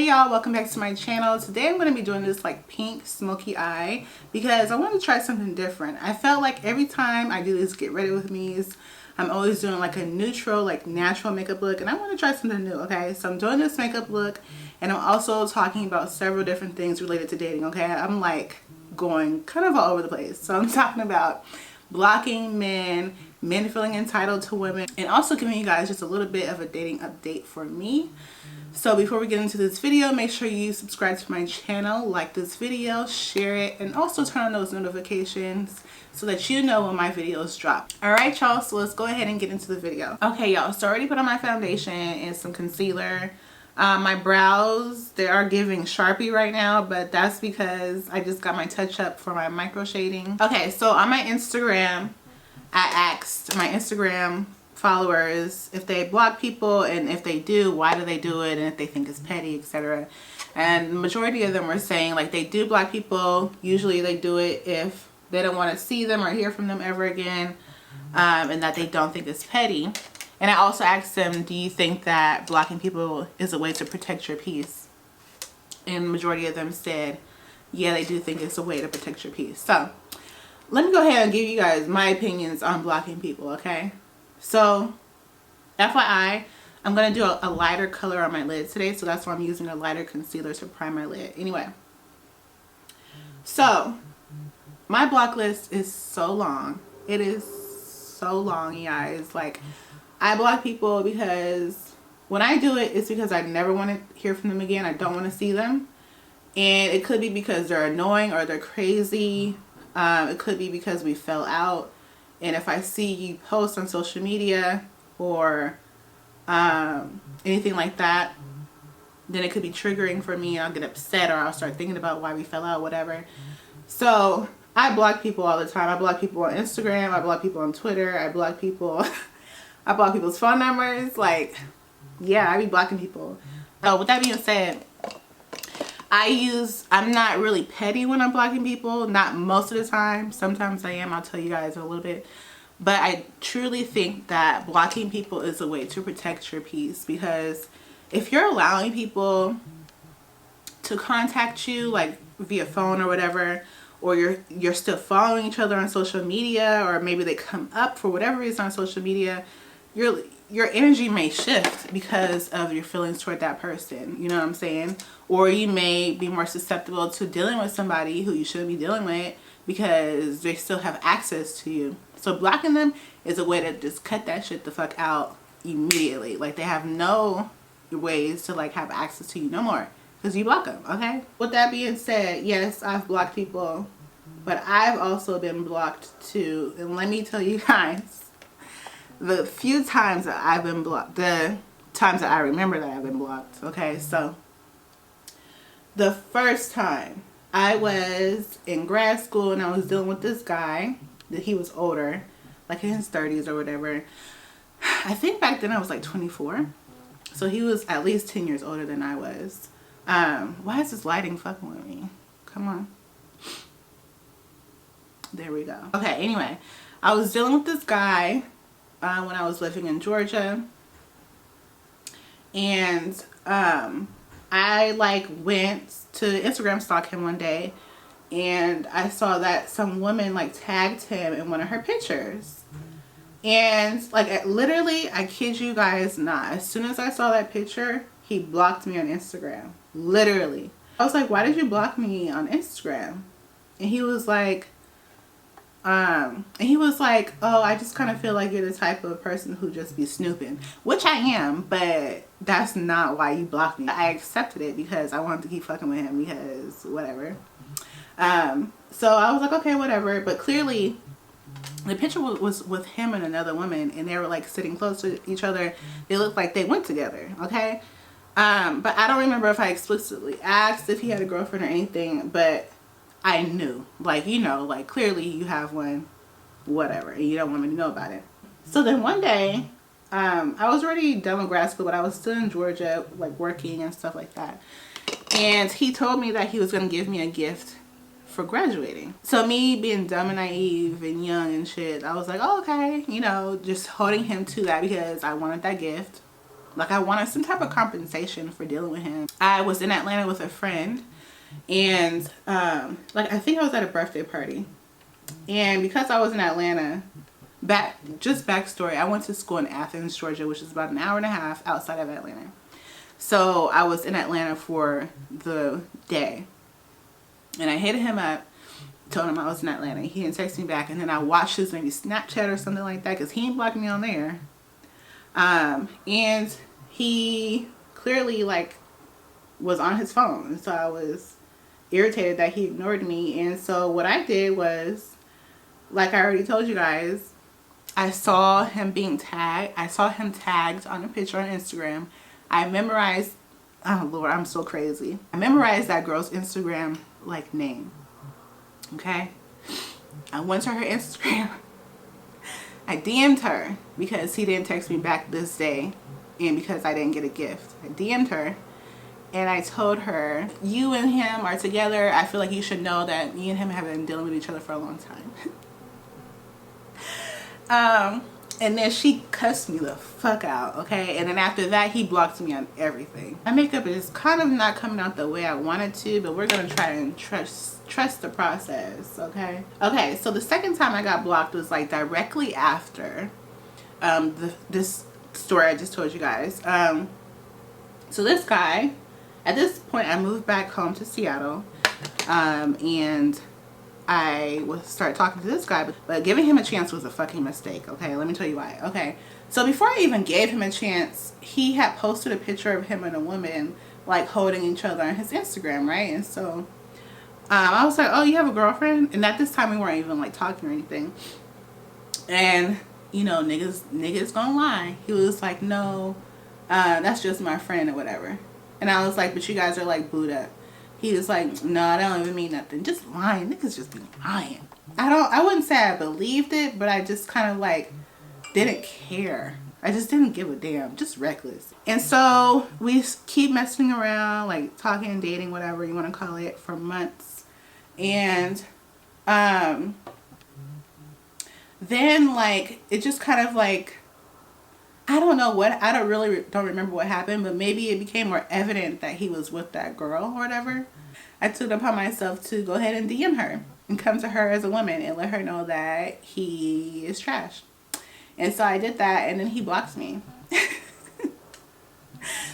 y'all, welcome back to my channel. Today I'm going to be doing this like pink smoky eye because I want to try something different. I felt like every time I do this get ready with me's, I'm always doing like a neutral, like natural makeup look, and I want to try something new. Okay, so I'm doing this makeup look and I'm also talking about several different things related to dating. Okay, I'm like going kind of all over the place. So I'm talking about blocking men feeling entitled to women, and also giving you guys just a little bit of a dating update for me. So before we get into this video, make sure you subscribe to my channel, like this video, share it, and also turn on those notifications so that you know when my videos drop. Alright y'all, so let's go ahead and get into the video. Okay y'all, so I already put on my foundation and some concealer. My brows, they are giving Sharpie right now, but that's because I just got my touch up for my micro shading. Okay, so on my Instagram, I asked my Instagram followers if they block people, and if they do, why do they do it, and if they think it's petty, etc. And the majority of them were saying like they do block people. Usually they do it if they don't want to see them or hear from them ever again, and that they don't think it's petty. And I also asked them, do you think that blocking people is a way to protect your peace? And the majority of them said yeah, they do think it's a way to protect your peace. So let me go ahead and give you guys my opinions on blocking people. Okay, so FYI, I'm going to do a lighter color on my lid today, so that's why I'm using a lighter concealer to prime my lid. Anyway, so my block list is so long. It is so long, you guys. Like, I block people because when I do it, it's because I never want to hear from them again. I don't want to see them. And it could be because they're annoying or they're crazy. It could be because we fell out. And if I see you post on social media or anything like that, then it could be triggering for me. I'll get upset, or I'll start thinking about why we fell out, whatever. So I block people all the time. I block people on Instagram. I block people on Twitter. I block people. I block people's phone numbers. Like, yeah, I be blocking people. So with that being said, I'm not really petty when I'm blocking people. Not most of the time. Sometimes I am. I'll tell you guys in a little bit. But I truly think that blocking people is a way to protect your peace. Because if you're allowing people to contact you, like via phone or whatever, or you're still following each other on social media, or maybe they come up for whatever reason on social media, your energy may shift because of your feelings toward that person. You know what I'm saying? Or you may be more susceptible to dealing with somebody who you shouldn't be dealing with because they still have access to you. So blocking them is a way to just cut that shit the fuck out immediately. Like, they have no ways to like have access to you no more because you block them. Okay, with that being said, yes, I've blocked people, but I've also been blocked too. And let me tell you guys, the few times that I've been blocked, the times that I remember that I've been blocked. Okay, so the first time I was in grad school and I was dealing with this guy that he was older, like in his 30s or whatever. I think back then I was like 24. So he was at least 10 years older than I was. Why is this lighting fucking with me? Come on. There we go. Okay, anyway, I was dealing with this guy when I was living in Georgia, and I like went to Instagram stalk him one day, and I saw that some woman like tagged him in one of her pictures, and like literally, I kid you guys not, as soon as I saw that picture, he blocked me on Instagram. Literally. I was like, why did you block me on Instagram? And he was like, oh, I just kind of feel like you're the type of person who just be snooping, which I am, but that's not why you blocked me. I accepted it because I wanted to keep fucking with him because whatever. So I was like, okay, whatever. But clearly the picture was with him and another woman, and they were like sitting close to each other. They looked like they went together. Okay. But I don't remember if I explicitly asked if he had a girlfriend or anything, but I knew, like, you know, like clearly you have one, whatever, and you don't want me to know about it. So then one day, I was already done with grad school, but I was still in Georgia, like working and stuff like that. And he told me that he was going to give me a gift for graduating. So me being dumb and naive and young and shit, I was like, oh, okay, you know, just holding him to that because I wanted that gift. Like I wanted some type of compensation for dealing with him. I was in Atlanta with a friend, and like I think I was at a birthday party, and because I was in Atlanta, backstory, I went to school in Athens, Georgia, which is about an hour and a half outside of Atlanta. So I was in Atlanta for the day, and I hit him up, told him I was in Atlanta. He didn't text me back, and then I watched his maybe Snapchat or something like that because he ain't blocked me on there. And he clearly like was on his phone, and so I was irritated that he ignored me. And so what I did was, like I already told you guys, I saw him being tagged. I saw him tagged on a picture on Instagram. I memorized, oh Lord, I'm so crazy. I memorized that girl's Instagram like name. Okay. I went to her Instagram. I DM'd her because he didn't text me back this day, and because I didn't get a gift. I DM'd her and I told her, you and him are together. I feel like you should know that me and him have been dealing with each other for a long time. And then she cussed me the fuck out, okay? And then after that, he blocked me on everything. My makeup is kind of not coming out the way I wanted to, but we're gonna try and trust the process, okay? Okay, so the second time I got blocked was like directly after this story I just told you guys. So this guy, at this point, I moved back home to Seattle, and I started talking to this guy, but giving him a chance was a fucking mistake, okay? Let me tell you why. Okay, so before I even gave him a chance, he had posted a picture of him and a woman like holding each other on his Instagram, right? And so I was like, oh, you have a girlfriend? And at this time, we weren't even like talking or anything. And you know, niggas gonna lie. He was like, no, that's just my friend or whatever. And I was like, but you guys are like booed up. He was like, no, I don't even mean nothing. Just lying. Niggas just be lying. I wouldn't say I believed it, but I just kind of like didn't care. I just didn't give a damn. Just reckless. And so we keep messing around, like talking, dating, whatever you want to call it, for months. And then like it just kind of like, I don't know what, I don't remember what happened, but maybe it became more evident that he was with that girl or whatever. I took it upon myself to go ahead and DM her and come to her as a woman and let her know that he is trash. And so I did that, and then he blocked me.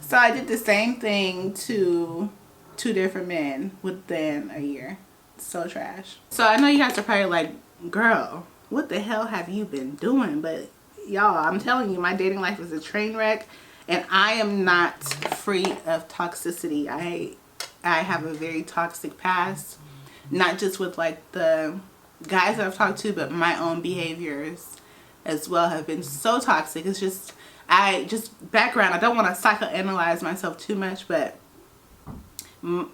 So I did the same thing to 2 different men within a year. So trash. So I know you guys are probably like, girl, what the hell have you been doing? But y'all, I'm telling you, my dating life is a train wreck, and I am not free of toxicity. I have a very toxic past, not just with like the guys that I've talked to, but my own behaviors as well have been so toxic. It's just, background, I don't want to psychoanalyze myself too much, but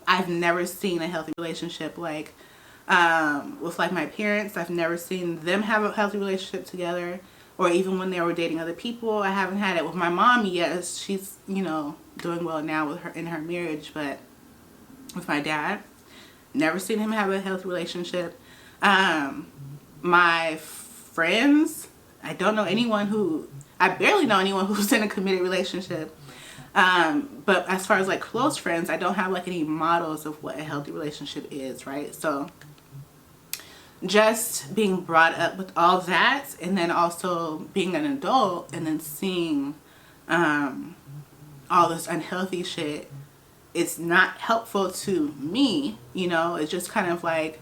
I've never seen a healthy relationship like with like my parents. I've never seen them have a healthy relationship together, or even when they were dating other people. I haven't had it with my mom. Yes, she's, you know, doing well now with her in her marriage, but with my dad, never seen him have a healthy relationship. My friends, I barely know anyone who's in a committed relationship. But as far as like close friends, I don't have like any models of what a healthy relationship is, right? So just being brought up with all that, and then also being an adult and then seeing all this unhealthy shit, it's not helpful to me, you know. It's just kind of like,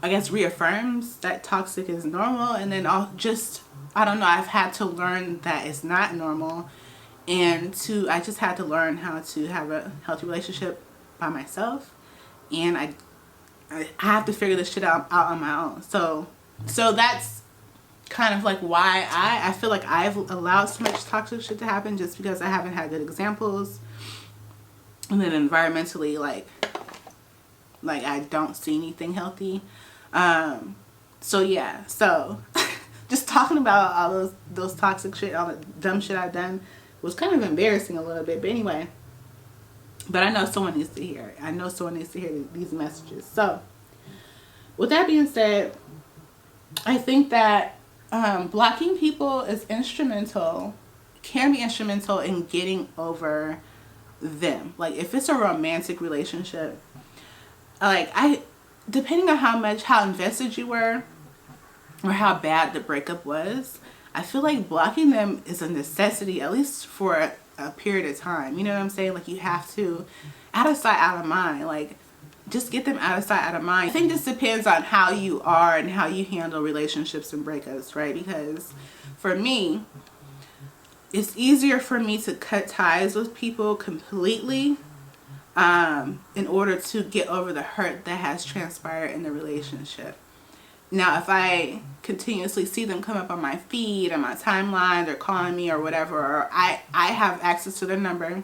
I guess, reaffirms that toxic is normal. And then I don't know, I've had to learn that it's not normal, and I just had to learn how to have a healthy relationship by myself, and I have to figure this shit out on my own. So that's kind of like why I feel like I've allowed so much toxic shit to happen, just because I haven't had good examples. And then environmentally, like I don't see anything healthy. So yeah, so just talking about all those toxic shit, all the dumb shit I've done was kind of embarrassing a little bit. But anyway, but I know someone needs to hear it. I know someone needs to hear these messages. So with that being said, I think that blocking people is instrumental can be instrumental in getting over them. Like if it's a romantic relationship, like depending on how invested you were or how bad the breakup was, I feel like blocking them is a necessity, at least for a period of time. You know what I'm saying? Like you have to, out of sight, out of mind. Like just get them out of sight, out of mind. I think this depends on how you are and how you handle relationships and breakups, right? Because for me, it's easier for me to cut ties with people completely in order to get over the hurt that has transpired in the relationship. Now, if I continuously see them come up on my feed and my timeline, they're calling me or whatever, or I have access to their number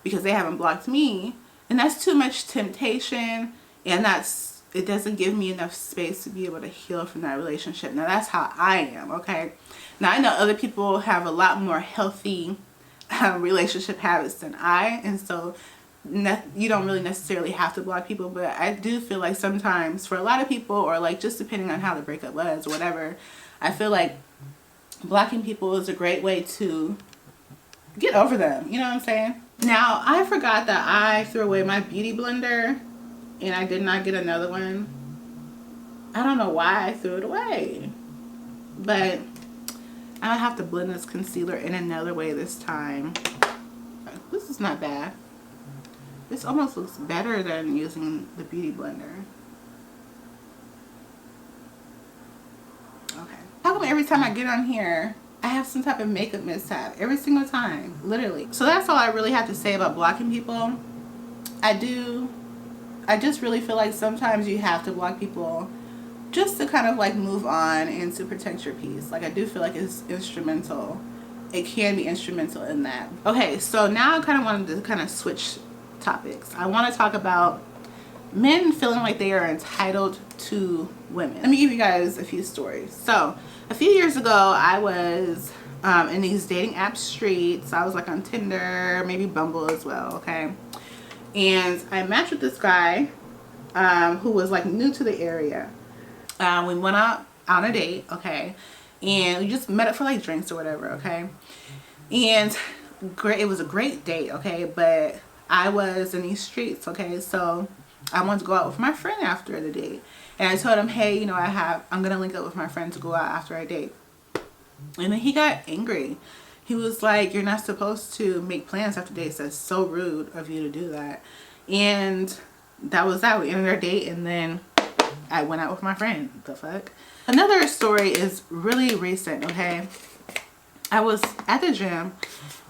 because they haven't blocked me, and that's too much temptation, and it doesn't give me enough space to be able to heal from that relationship. Now, that's how I am, okay? Now, I know other people have a lot more healthy relationship habits than I, and so you don't really necessarily have to block people, but I do feel like sometimes for a lot of people, or like just depending on how the breakup was or whatever, I feel like blocking people is a great way to get over them. You know what I'm saying? Now, I forgot that I threw away my beauty blender and I did not get another one. I don't know why I threw it away, but I don't have to blend this concealer in another way this time. This is not bad. This almost looks better than using the beauty blender. Okay. How come every time I get on here, I have some type of makeup mishap? Every single time, literally. So that's all I really have to say about blocking people. I just really feel like sometimes you have to block people just to kind of like move on and to protect your peace. Like I do feel like it's instrumental. It can be instrumental in that. Okay, so now I kind of wanted to kind of switch topics. I want to talk about men feeling like they are entitled to women. Let me give you guys a few stories. So a few years ago, I was in these dating app streets. I was like on Tinder, maybe Bumble as well, okay? And I matched with this guy who was like new to the area. We went out on a date, okay? And we just met up for like drinks or whatever, okay? And it was a great date, okay? But I was in these streets, okay? So I wanted to go out with my friend after the date. And I told him, hey, you know, I'm going to link up with my friend to go out after our date. And then he got angry. He was like, you're not supposed to make plans after dates. That's so rude of you to do that. And that was that. We ended our date and then I went out with my friend. The fuck? Another story is really recent, okay? I was at the gym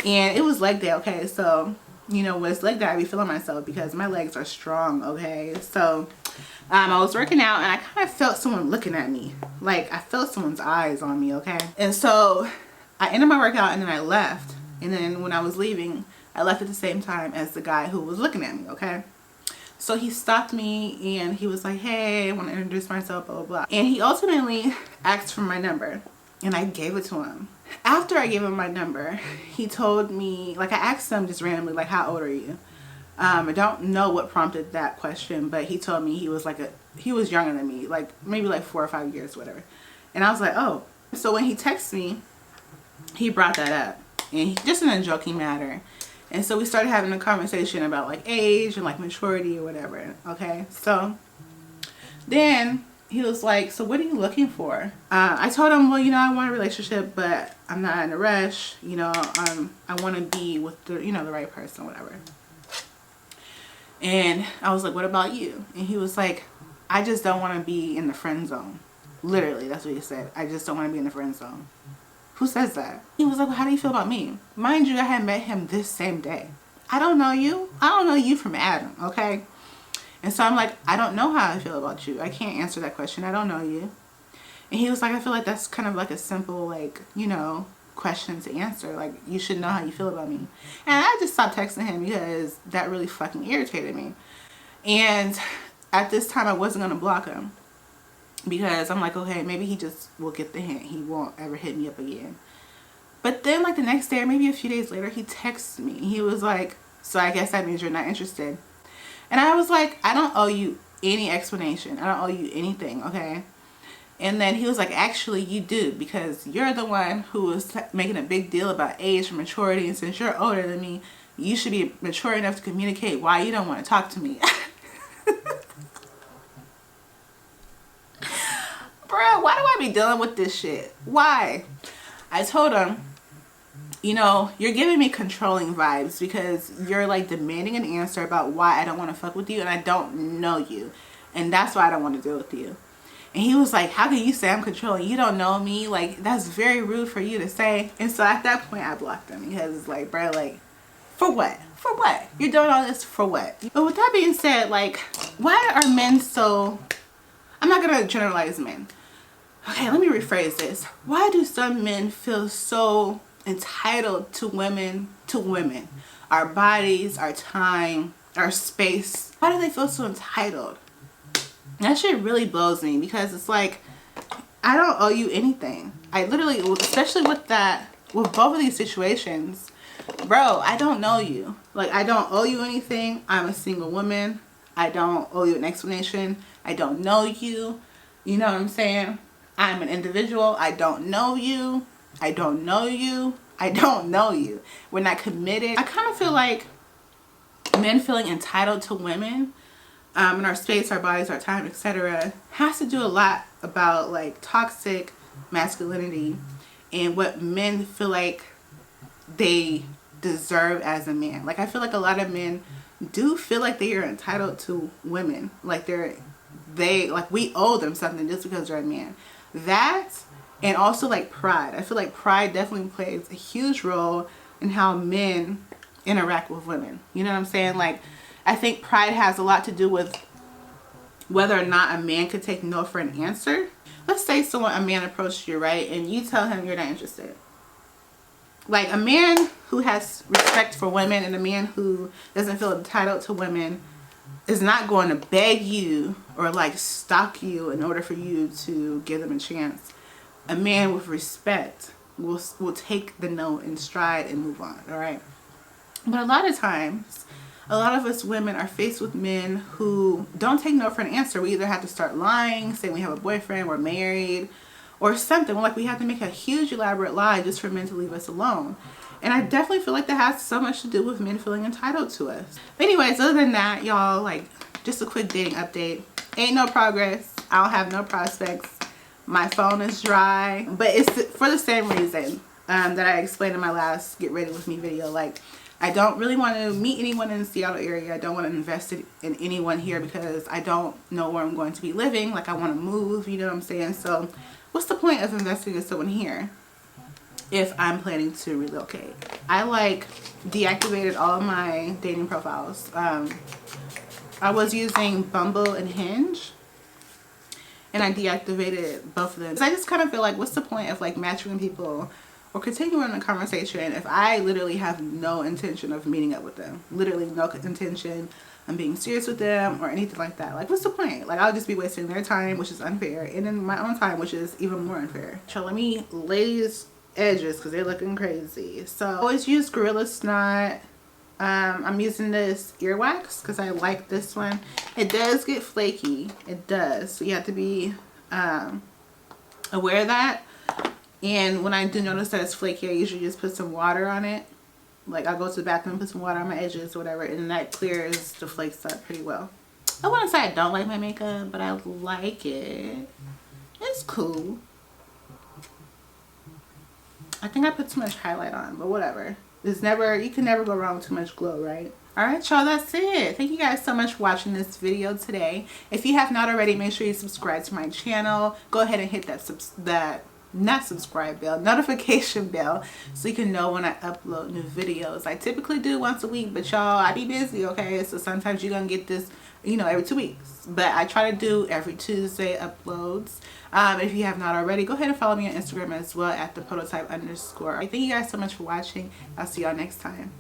and it was leg day, okay? So, you know, when it's leg day, I be feeling myself because my legs are strong, okay? So, I was working out and I kind of felt someone looking at me. Like, I felt someone's eyes on me, okay? And so, I ended my workout and then I left. And then when I was leaving, I left at the same time as the guy who was looking at me, okay? So he stopped me and he was like, hey, I want to introduce myself, blah, blah, blah. And he ultimately asked for my number and I gave it to him. After I gave him my number, he told me, like I asked him just randomly, like, how old are you? I don't know what prompted that question, but he told me he was younger than me, like maybe like 4 or 5 years, whatever. And I was like, oh. So when he texted me, he brought that up and just in a joking manner. And so we started having a conversation about like age and like maturity or whatever. Okay. So then he was like, so what are you looking for? I told him, well, you know, I want a relationship, but I'm not in a rush. You know, I want to be with the, you know, the right person, whatever. And I was like, what about you? And he was like, I just don't want to be in the friend zone. Literally, that's what he said. I just don't want to be in the friend zone. Who says that? He was like, well, how do you feel about me? Mind you, I had met him this same day. I don't know you. I don't know you from Adam, okay? And so I'm like, I don't know how I feel about you. I can't answer that question. I don't know you. And he was like, I feel like that's kind of like a simple, like, you know, question to answer. Like, you should know how you feel about me. And I just stopped texting him because that really fucking irritated me. And at this time, I wasn't going to block him. Because I'm like, okay, maybe he just will get the hint. He won't ever hit me up again. But then like the next day or maybe a few days later, he texted me. He was like, so I guess that means you're not interested. And I was like, I don't owe you any explanation. I don't owe you anything, okay? And then he was like, actually you do, because you're the one who was making a big deal about age and maturity, and since you're older than me, you should be mature enough to communicate why you don't want to talk to me. Bro, why do I be dealing with this shit? Why? I told him, you know, you're giving me controlling vibes because you're like demanding an answer about why I don't want to fuck with you, and I don't know you, and that's why I don't want to deal with you. And he was like, how can you say I'm controlling? You don't know me. Like, that's very rude for you to say. And so at that point I blocked him, because it's like, bro, like, for what? For what? You're doing all this for what? But with that being said, like, why are men so, I'm not gonna generalize men. Okay, let me rephrase this. Why do some men feel so entitled to women, our bodies, our time, our space? Why do they feel so entitled? That shit really blows me, because it's like, I don't owe you anything. I literally, especially with both of these situations, bro, I don't know you. Like, I don't owe you anything. I'm a single woman. I don't owe you an explanation. I don't know you. You know what I'm saying? I'm an individual. I don't know you. I don't know you. I don't know you. We're not committed. I kind of feel like men feeling entitled to women, in our space, our bodies, our time, etc., has to do a lot about like toxic masculinity and what men feel like they deserve as a man. Like, I feel like a lot of men do feel like they are entitled to women. Like like we owe them something just because they're a man. That, and also like pride. I feel like pride definitely plays a huge role in how men interact with women. You know what I'm saying? Like, I think pride has a lot to do with whether or not a man could take no for an answer. Let's say a man approached you, right? And you tell him you're not interested. Like, a man who has respect for women and a man who doesn't feel entitled to women is not going to beg you or like stalk you in order for you to give them a chance. A man with respect will take the no in stride and move on, all right? But a lot of times, a lot of us women are faced with men who don't take no for an answer. We either have to start lying, saying we have a boyfriend, we're married, or something. Like, we have to make a huge elaborate lie just for men to leave us alone. And I definitely feel like that has so much to do with men feeling entitled to us. But anyways, other than that, y'all, like, just a quick dating update. Ain't no progress. I don't have no prospects. My phone is dry. But it's for the same reason that I explained in my last Get Ready With Me video. Like, I don't really want to meet anyone in the Seattle area. I don't want to invest in anyone here because I don't know where I'm going to be living. Like, I want to move, you know what I'm saying? So what's the point of investing in someone here if I'm planning to relocate? I like deactivated all of my dating profiles. I was using Bumble and Hinge, and I deactivated both of them. So I just kind of feel like, what's the point of like matching with people or continuing a conversation if I literally have no intention of meeting up with them? Literally no intention of being serious with them or anything like that. Like, what's the point? Like, I'll just be wasting their time, which is unfair, and then my own time, which is even more unfair. So let me lay these edges because they're looking crazy. So I always use Gorilla Snot. I'm using this earwax because I like this one. It does get flaky. It does. So you have to be aware of that. And when I do notice that it's flaky, I usually just put some water on it. Like, I'll go to the bathroom, put some water on my edges or whatever, and that clears the flakes up pretty well. I wouldn't say I don't like my makeup, but I like it. It's cool. I think I put too much highlight on, but whatever. You can never go wrong with too much glow, right? Alright, y'all, that's it. Thank you guys so much for watching this video today. If you have not already, make sure you subscribe to my channel. Go ahead and hit that notification bell so you can know when I upload new videos. I typically do once a week, but y'all, I be busy, okay? So sometimes you're gonna get this, you know, every 2 weeks, but I try to do every Tuesday uploads. If you have not already, go ahead and follow me on Instagram as well at @theprototype_. Thank you guys so much for watching. I'll see y'all next time.